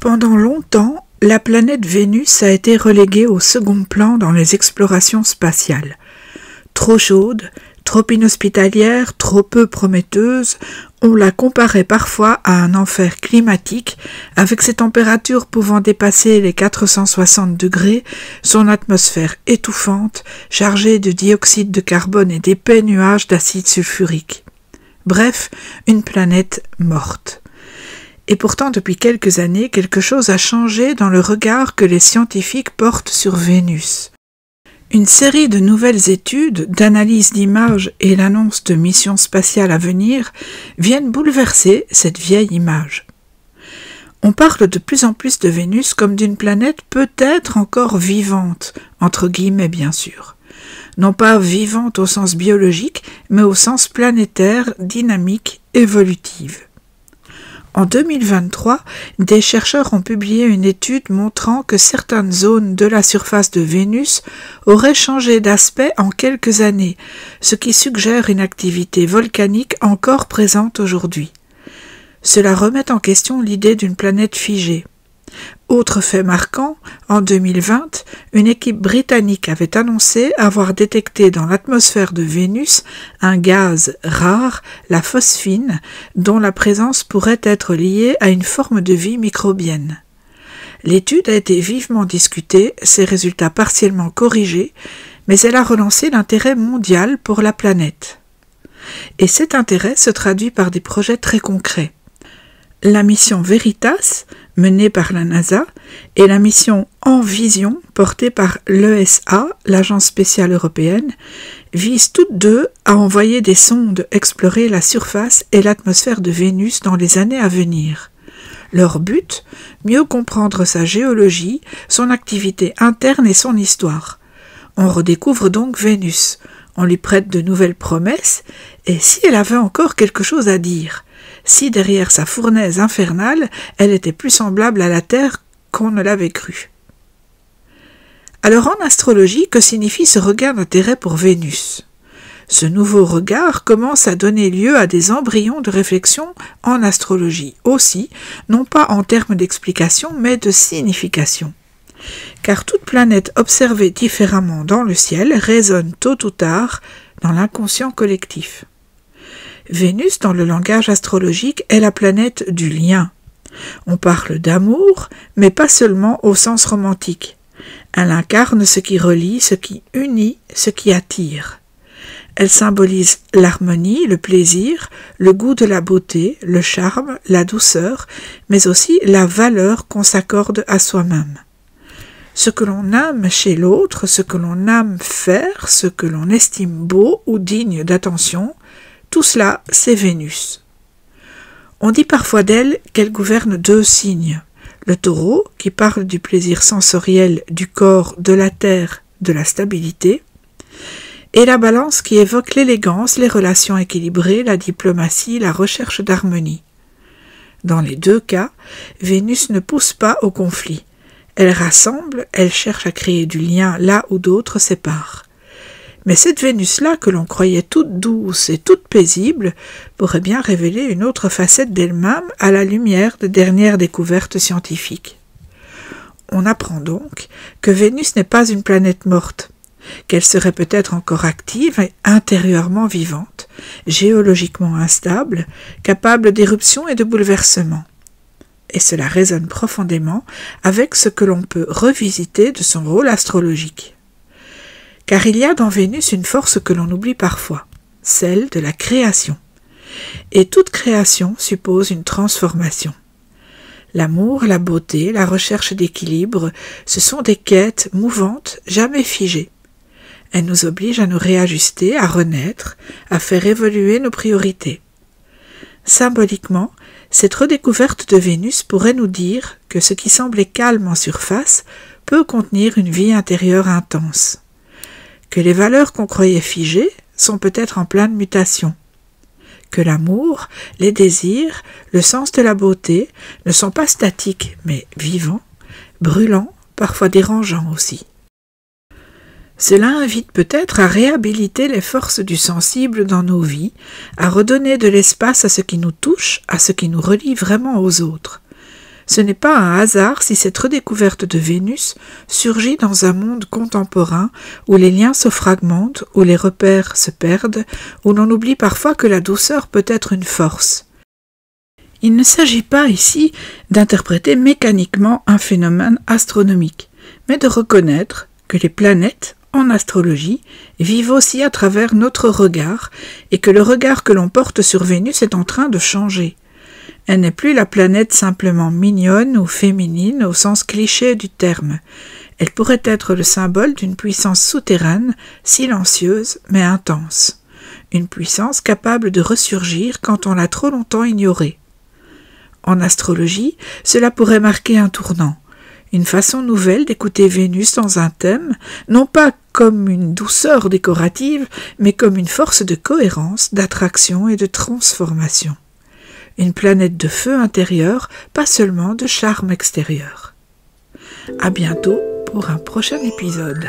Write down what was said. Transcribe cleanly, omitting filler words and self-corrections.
Pendant longtemps, la planète Vénus a été reléguée au second plan dans les explorations spatiales. Trop chaude, trop inhospitalière, trop peu prometteuse, on la comparait parfois à un enfer climatique, avec ses températures pouvant dépasser les 460 degrés, son atmosphère étouffante, chargée de dioxyde de carbone et d'épais nuages d'acide sulfurique. Bref, une planète morte. Et pourtant, depuis quelques années, quelque chose a changé dans le regard que les scientifiques portent sur Vénus. Une série de nouvelles études, d'analyses d'images et l'annonce de missions spatiales à venir viennent bouleverser cette vieille image. On parle de plus en plus de Vénus comme d'une planète peut-être encore vivante, entre guillemets bien sûr. Non pas vivante au sens biologique, mais au sens planétaire, dynamique, évolutive. En 2023, des chercheurs ont publié une étude montrant que certaines zones de la surface de Vénus auraient changé d'aspect en quelques années, ce qui suggère une activité volcanique encore présente aujourd'hui. Cela remet en question l'idée d'une planète figée. Autre fait marquant, en 2020, une équipe britannique avait annoncé avoir détecté dans l'atmosphère de Vénus un gaz rare, la phosphine, dont la présence pourrait être liée à une forme de vie microbienne. L'étude a été vivement discutée, ses résultats partiellement corrigés, mais elle a relancé l'intérêt mondial pour la planète. Et cet intérêt se traduit par des projets très concrets. La mission Veritas, menée par la NASA, et la mission Envision, portée par l'ESA, l'Agence spatiale européenne, visent toutes deux à envoyer des sondes explorer la surface et l'atmosphère de Vénus dans les années à venir. Leur but, mieux comprendre sa géologie, son activité interne et son histoire. On redécouvre donc Vénus, on lui prête de nouvelles promesses, et si elle avait encore quelque chose à dire, si derrière sa fournaise infernale, elle était plus semblable à la Terre qu'on ne l'avait cru. Alors en astrologie, que signifie ce regain d'intérêt pour Vénus ? Ce nouveau regard commence à donner lieu à des embryons de réflexion en astrologie aussi, non pas en termes d'explication, mais de signification. Car toute planète observée différemment dans le ciel résonne tôt ou tard dans l'inconscient collectif. Vénus, dans le langage astrologique, est la planète du lien. On parle d'amour, mais pas seulement au sens romantique. Elle incarne ce qui relie, ce qui unit, ce qui attire. Elle symbolise l'harmonie, le plaisir, le goût de la beauté, le charme, la douceur, mais aussi la valeur qu'on s'accorde à soi-même. Ce que l'on aime chez l'autre, ce que l'on aime faire, ce que l'on estime beau ou digne d'attention, tout cela, c'est Vénus. On dit parfois d'elle qu'elle gouverne 2 signes. Le taureau, qui parle du plaisir sensoriel du corps, de la terre, de la stabilité, et la balance qui évoque l'élégance, les relations équilibrées, la diplomatie, la recherche d'harmonie. Dans les 2 cas, Vénus ne pousse pas au conflit. Elle rassemble, elle cherche à créer du lien là où d'autres séparent. Mais cette Vénus-là, que l'on croyait toute douce et toute paisible, pourrait bien révéler une autre facette d'elle-même à la lumière des dernières découvertes scientifiques. On apprend donc que Vénus n'est pas une planète morte, qu'elle serait peut-être encore active et intérieurement vivante, géologiquement instable, capable d'éruptions et de bouleversements. Et cela résonne profondément avec ce que l'on peut revisiter de son rôle astrologique. Car il y a dans Vénus une force que l'on oublie parfois, celle de la création. Et toute création suppose une transformation. L'amour, la beauté, la recherche d'équilibre, ce sont des quêtes mouvantes, jamais figées. Elles nous obligent à nous réajuster, à renaître, à faire évoluer nos priorités. Symboliquement, cette redécouverte de Vénus pourrait nous dire que ce qui semblait calme en surface peut contenir une vie intérieure intense. Que les valeurs qu'on croyait figées sont peut-être en pleine mutation. Que l'amour, les désirs, le sens de la beauté ne sont pas statiques, mais vivants, brûlants, parfois dérangeants aussi. Cela invite peut-être à réhabiliter les forces du sensible dans nos vies, à redonner de l'espace à ce qui nous touche, à ce qui nous relie vraiment aux autres. Ce n'est pas un hasard si cette redécouverte de Vénus surgit dans un monde contemporain où les liens se fragmentent, où les repères se perdent, où l'on oublie parfois que la douceur peut être une force. Il ne s'agit pas ici d'interpréter mécaniquement un phénomène astronomique, mais de reconnaître que les planètes, en astrologie, vivent aussi à travers notre regard et que le regard que l'on porte sur Vénus est en train de changer. Elle n'est plus la planète simplement mignonne ou féminine au sens cliché du terme. Elle pourrait être le symbole d'une puissance souterraine, silencieuse mais intense. Une puissance capable de ressurgir quand on l'a trop longtemps ignorée. En astrologie, cela pourrait marquer un tournant, une façon nouvelle d'écouter Vénus dans un thème, non pas comme une douceur décorative, mais comme une force de cohérence, d'attraction et de transformation. Une planète de feu intérieur, pas seulement de charme extérieur. À bientôt pour un prochain épisode.